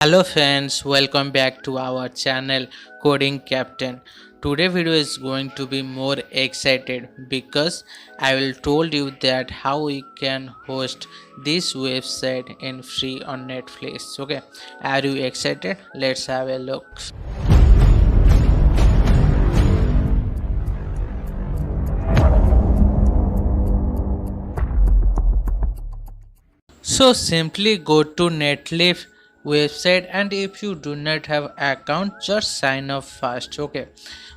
Hello friends, welcome back to our channel Coding Captain. Today video is going to be more excited because I will told you that how we can host this website in free on Netflix. Okay, are you excited? Let's have a look. So simply go to Netlify website, and if you do not have account, just sign up first. Okay,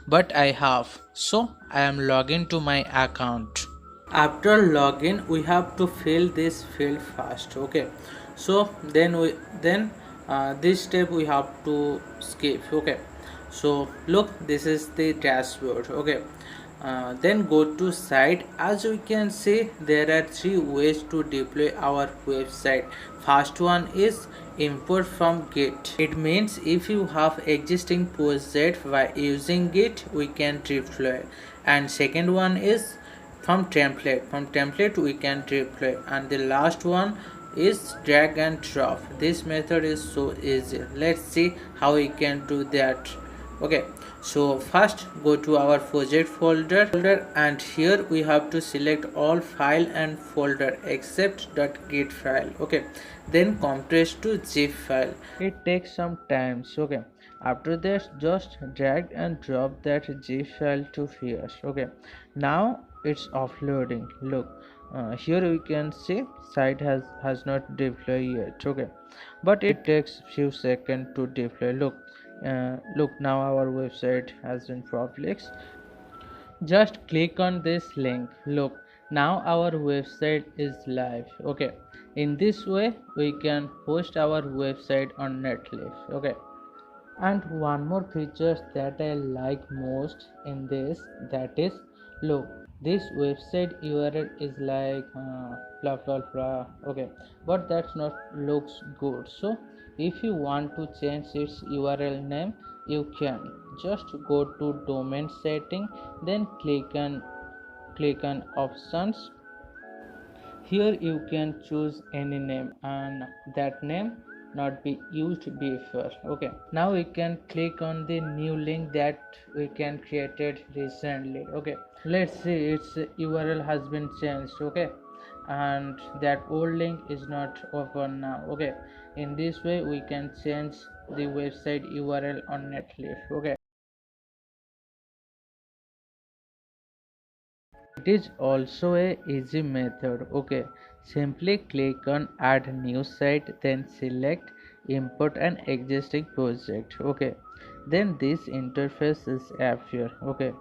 but I have, so I am logging to my account. After login we have to fill this field first. Okay, so then this step we have to skip. Okay, so look, this is the dashboard. Okay, then go to site. As we can see, there are three ways to deploy our website. First one is import from Git. It means if you have existing project by using Git, we can deploy. And second one is from template we can deploy. And the last one is drag and drop. This method is so easy. Let's see how we can do that. Okay, so first go to our project folder, and here we have to select all file and folder except .git file. Okay, then compress to zip file. It takes some time. Okay, after that just drag and drop that zip file to here. Okay, now it's offloading. Look, here we can see site has not deployed yet. Okay, but it takes few seconds to deploy. Look, now our website has been published. Just click on this link. Look, now our website is live. Okay, in this way we can host our website on Netlify. Okay, and one more feature that I like most in this, that is, look, this website URL is like blah blah blah. Okay, but that's not looks good. So if you want to change its URL name, you can just go to domain setting, then click on options. Here you can choose any name, and that name not be used before. Okay, now we can click on the new link that we can created recently. Okay, let's see, its URL has been changed. Okay, and that old link is not open now. Okay, in this way we can change the website URL on Netlify. Okay, it is also a easy method. Okay, simply click on add new site, then select import an existing project. Okay, then this interface is appear. Okay,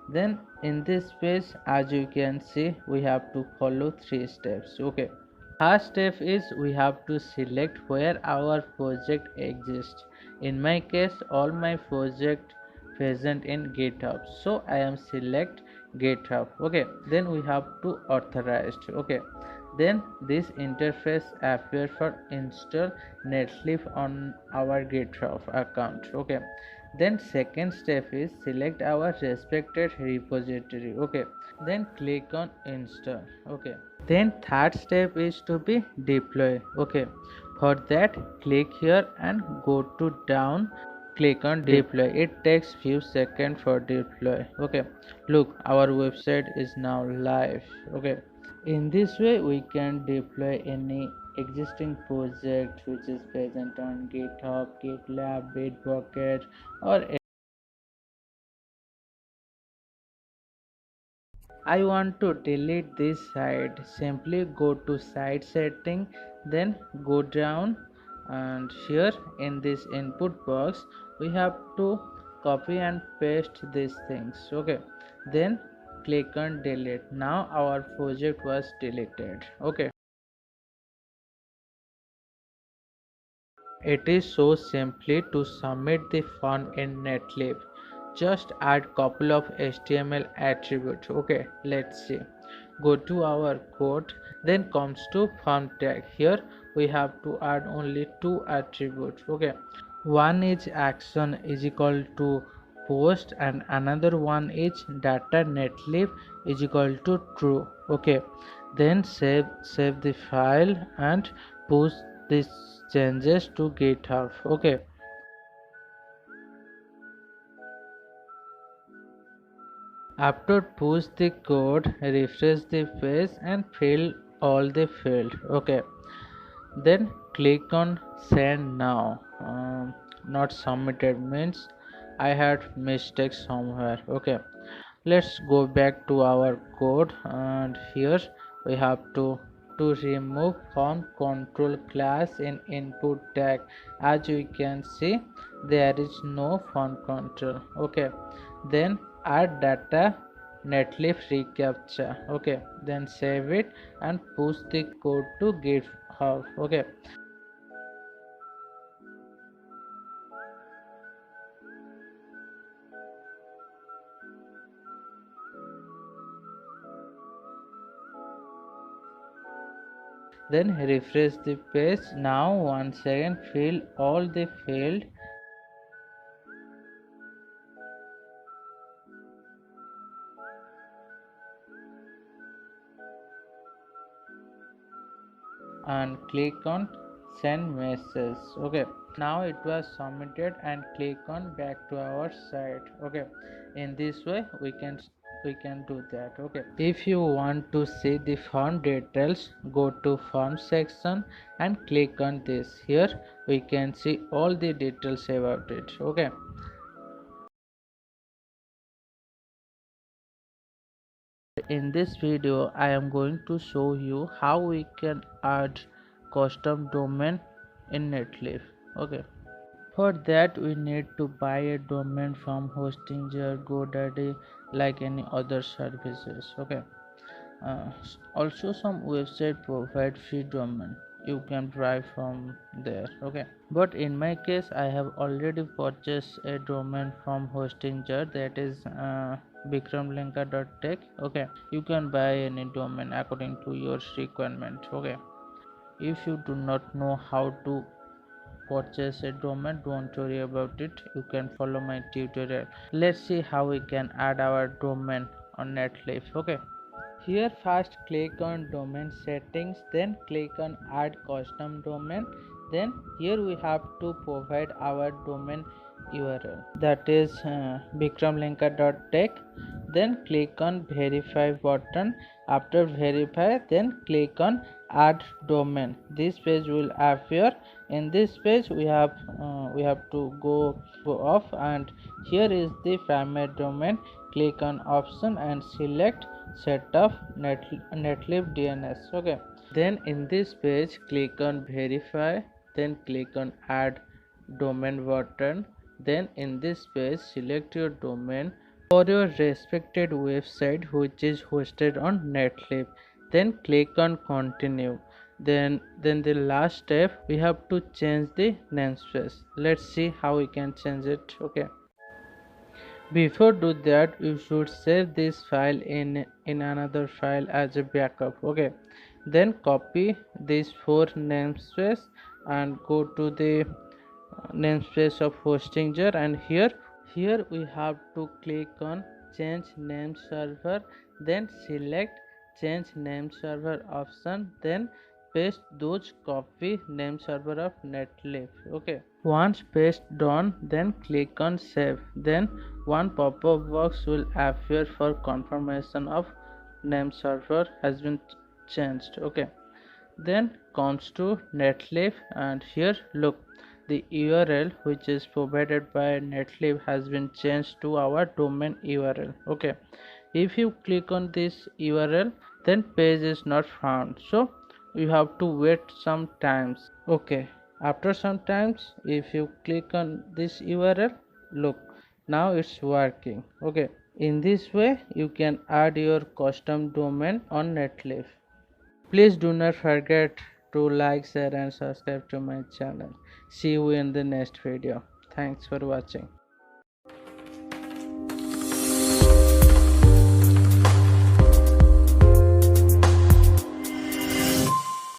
then in this page, as you can see, we have to follow three steps. Okay, first step is we have to select where our project exists. In my case, all my project present in GitHub, so I am select GitHub. Okay, then we have to authorized. Okay, then this interface appear for install Netlify on our GitHub account. Okay, then second step is select our respected repository. Okay, then click on install. Okay, then third step is to be deploy. Okay, for that click here and go to down, click on deploy. It takes few seconds for deploy. Okay, look, our website is now live. Okay, in this way we can deploy any existing project which is present on GitHub, GitLab, Bitbucket, or I want to delete this site. Simply go to site setting, then go down, and here in this input box we have to copy and paste these things. Okay, then click on delete. Now our project was deleted. Okay, it is so simply to submit the form in Netlify. Just add couple of HTML attributes. Okay, let's see. Go to our code, then comes to form tag. Here we have to add only two attributes. Okay, one is action is equal to post, and another one is data Netlify is equal to true. Okay, then save the file and push these changes to GitHub. Okay, after push the code, refresh the page and fill all the field. Okay, then click on send now. Not submitted means I had mistake somewhere. Okay, let's go back to our code, and here we have to remove font control class in input tag. As you can see, there is no font control. Okay, then add data netlif recaptcha. Okay, then save it and push the code to github. Okay, then refresh the page. Now once again fill all the field and click on send message. Okay, now it was submitted, and click on back to our site. Okay, in this way we can do that. Okay, if you want to see the form details, go to form section and click on this. Here we can see all the details about it. Okay, in this video I am going to show you how we can add custom domain in Netlify. Okay, for that we need to buy a domain from Hostinger, GoDaddy, like any other services. Okay, also some website provide free domain, you can buy from there. Okay, but in my case I have already purchased a domain from Hostinger, that is bikramlinka.tech. Okay, you can buy any domain according to your requirement. Okay, if you do not know how to purchase a domain, don't worry about it, you can follow my tutorial. Let's see how we can add our domain on Netlify. Okay, here first click on domain settings, then click on add custom domain. Then here we have to provide our domain URL, that is bikramlinka.tech. Then click on verify button. After verify, then click on add domain. This page will appear. In this page we have to go off, and here is the primary domain. Click on option and select set up netlib DNS. Okay, then in this page click on verify, then click on add domain button. Then in this page select your domain for your respected website which is hosted on Netlify. Then click on continue. Then the last step, we have to change the namespace. Let's see how we can change it. Okay, before do that you should save this file in another file as a backup. Okay, then copy these four namespace and go to the namespace of Hostinger, and here we have to click on change name server, then select change name server option, then paste those copy name server of Netlify. Okay, once paste done, then click on save. Then one pop-up box will appear for confirmation of name server has been changed. Okay, then comes to Netlify, and here look, the URL which is provided by Netlify has been changed to our domain URL. Okay, if you click on this URL, then page is not found, so you have to wait some times. Okay, after some times if you click on this URL, look, now it's working. Okay, in this way you can add your custom domain on Netlify. Please do not forget to like, share and subscribe to my channel. See you in the next video. Thanks for watching.